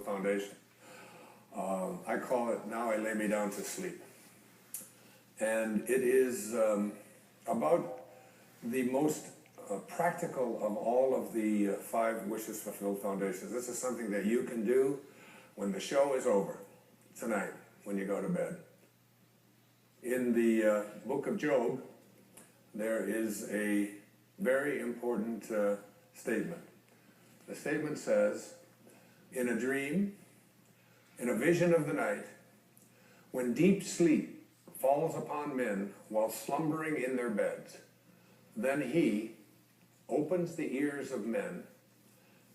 foundation. I call it Now I Lay Me Down to Sleep. And it is about the most practical of all of the 5 Wishes Fulfilled foundations. This is something that you can do when the show is over, tonight, when you go to bed. In the book of Job, there is a very important statement. The statement says, in a dream, in a vision of the night, when deep sleep falls upon men while slumbering in their beds, then he opens the ears of men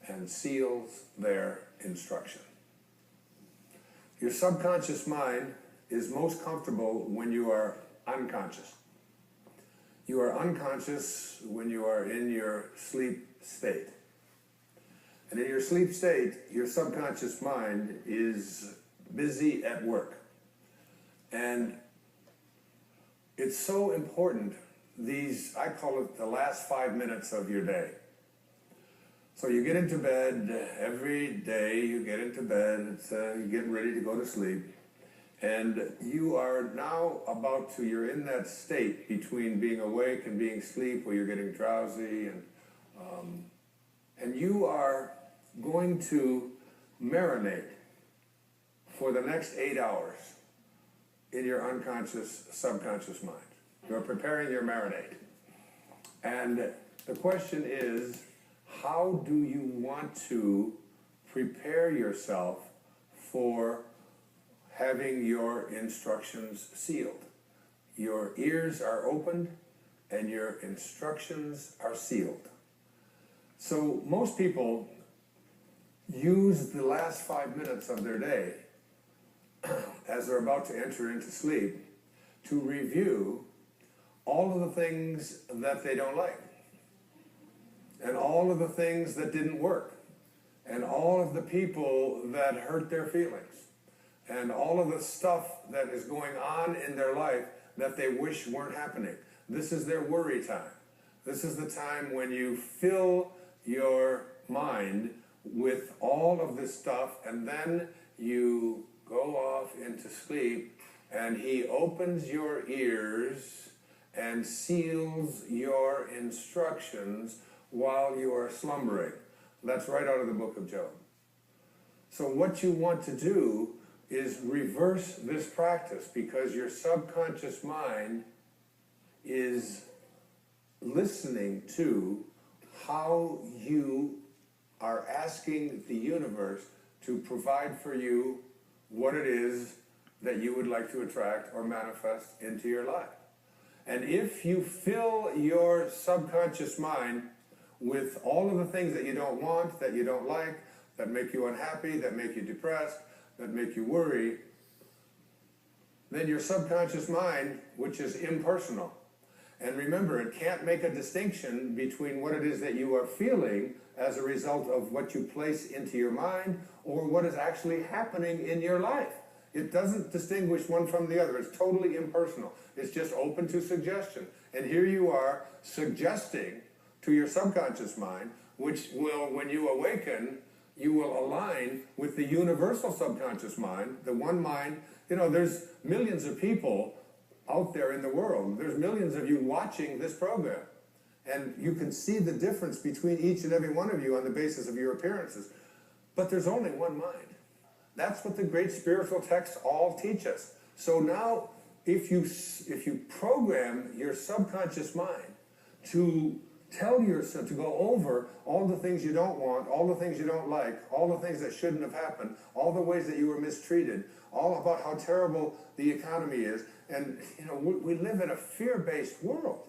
and seals their instruction. Your subconscious mind is most comfortable when you are unconscious. You are unconscious when you are in your sleep state. And in your sleep state, your subconscious mind is busy at work. And it's so important, I call it the last 5 minutes of your day. So you get into bed, every day you get into bed, you're getting ready to go to sleep. And you are now you're in that state between being awake and being asleep, where you're getting drowsy, and you are going to marinate for the next 8 hours in your unconscious, subconscious mind. You're preparing your marinade. And the question is, how do you want to prepare yourself for having your instructions sealed? Your ears are opened and your instructions are sealed. So most people use the last 5 minutes of their day as they're about to enter into sleep to review all of the things that they don't like, and all of the things that didn't work, and all of the people that hurt their feelings, and all of the stuff that is going on in their life that they wish weren't happening. This is their worry time. This is the time when you fill your mind with all of this stuff, and then you go off into sleep, and he opens your ears and seals your instructions while you are slumbering. That's right out of the book of Job. So what you want to do is reverse this practice, because your subconscious mind is listening to how you are asking the universe to provide for you what it is that you would like to attract or manifest into your life. And if you fill your subconscious mind with all of the things that you don't want, that you don't like, that make you unhappy, that make you depressed, that make you worry, then your subconscious mind, which is impersonal, and remember, it can't make a distinction between what it is that you are feeling as a result of what you place into your mind or what is actually happening in your life. It doesn't distinguish one from the other. It's totally impersonal. It's just open to suggestion. And here you are suggesting to your subconscious mind, which will, when you awaken, you will align with the universal subconscious mind, the one mind. You know, there's millions of people out there in the world. There's millions of you watching this program. And you can see the difference between each and every one of you on the basis of your appearances. But there's only one mind. That's what the great spiritual texts all teach us. So now, if you program your subconscious mind to tell yourself, to go over all the things you don't want, all the things you don't like, all the things that shouldn't have happened, all the ways that you were mistreated, all about how terrible the economy is, and you know, we live in a fear-based world.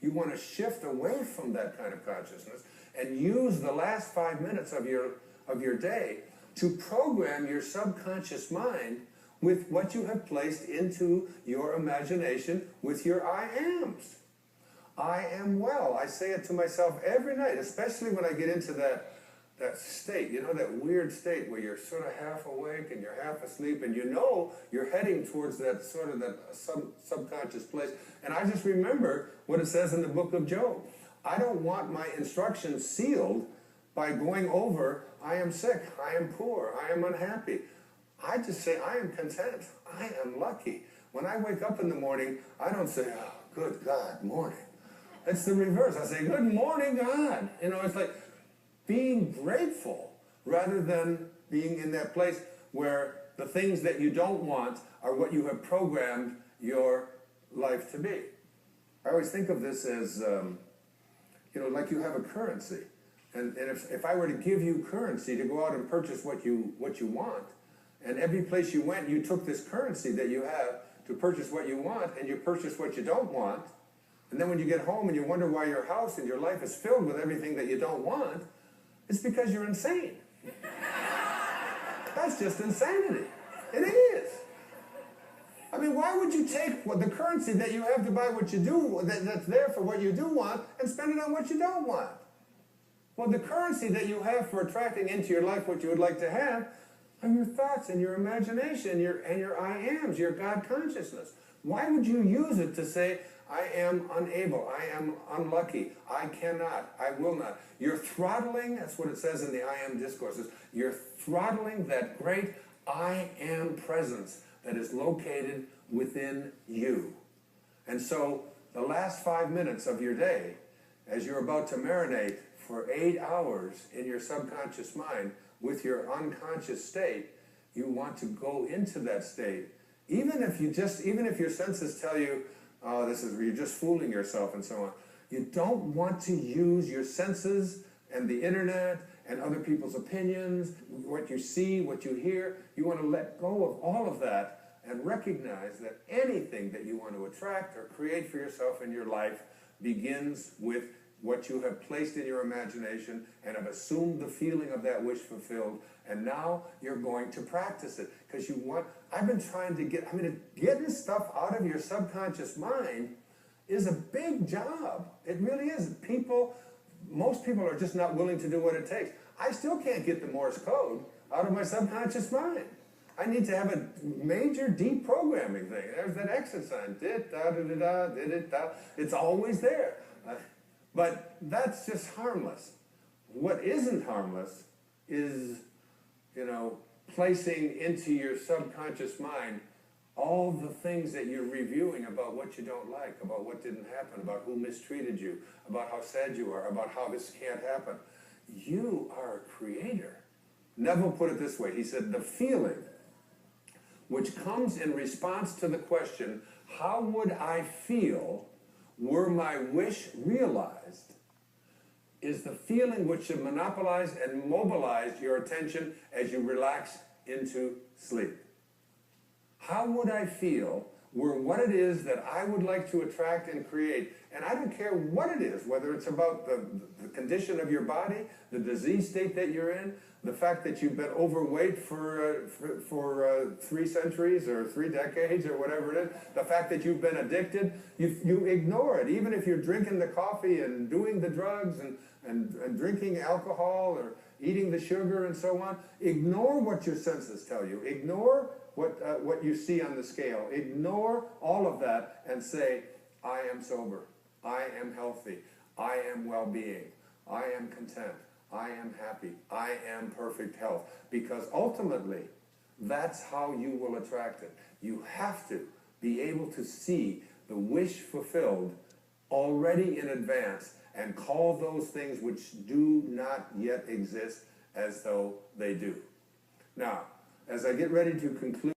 You want to shift away from that kind of consciousness and use the last 5 minutes of your day to program your subconscious mind with what you have placed into your imagination with your I ams. I am well. I say it to myself every night, especially when I get into that state, you know, that weird state where you're sort of half awake and you're half asleep, and you know you're heading towards that sort of that subconscious place. And I just remember what it says in the book of Job. I don't want my instructions sealed by going over, I am sick, I am poor, I am unhappy. I just say, I am content, I am lucky. When I wake up in the morning, I don't say, oh, good God, morning. It's the reverse. I say, good morning, God. You know, it's like being grateful rather than being in that place where the things that you don't want are what you have programmed your life to be. I always think of this as, you know, like you have a currency. And if I were to give you currency to go out and purchase what you want, and every place you went, you took this currency that you have to purchase what you want, and you purchase what you don't want, and then when you get home and you wonder why your house and your life is filled with everything that you don't want, it's because you're insane. That's just insanity. It is. I mean, why would you take the currency that you have to buy what you do, that's there for what you do want, and spend it on what you don't want? Well, the currency that you have for attracting into your life what you would like to have are your thoughts and your imagination and your I ams, your God consciousness. Why would you use it to say, I am unable, I am unlucky, I cannot, I will not? You're throttling, that's what it says in the I am discourses, you're throttling that great I am presence that is located within you. And so the last 5 minutes of your day, as you're about to marinate for 8 hours in your subconscious mind with your unconscious state, you want to go into that state. Even if your senses tell you, oh, you're just fooling yourself and so on. You don't want to use your senses and the internet and other people's opinions, what you see, what you hear. You want to let go of all of that and recognize that anything that you want to attract or create for yourself in your life begins with what you have placed in your imagination and have assumed the feeling of that wish fulfilled, and now you're going to practice it because you want. I've been trying to getting stuff out of your subconscious mind is a big job. It really is. Most people are just not willing to do what it takes. I still can't get the Morse code out of my subconscious mind. I need to have a major deprogramming thing. There's that exit sign. It's always there. But that's just harmless. What isn't harmless is, you know, placing into your subconscious mind all the things that you're reviewing about what you don't like, about what didn't happen, about who mistreated you, about how sad you are, about how this can't happen. You are a creator. Neville put it this way. He said, the feeling which comes in response to the question, how would I feel were my wish realized, is the feeling which should monopolize and mobilize your attention as you relax into sleep. How would I feel were what it is that I would like to attract and create? And I don't care what it is, whether it's about the condition of your body, the disease state that you're in, the fact that you've been overweight for 3 centuries or 3 decades or whatever it is, the fact that you've been addicted, you ignore it. Even if you're drinking the coffee and doing the drugs and drinking alcohol or eating the sugar and so on, ignore what your senses tell you. Ignore what you see on the scale. Ignore all of that and say, I am sober. I am healthy. I am well-being. I am content. I am happy. I am perfect health. Because ultimately, that's how you will attract it. You have to be able to see the wish fulfilled already in advance and call those things which do not yet exist as though they do. Now, as I get ready to conclude,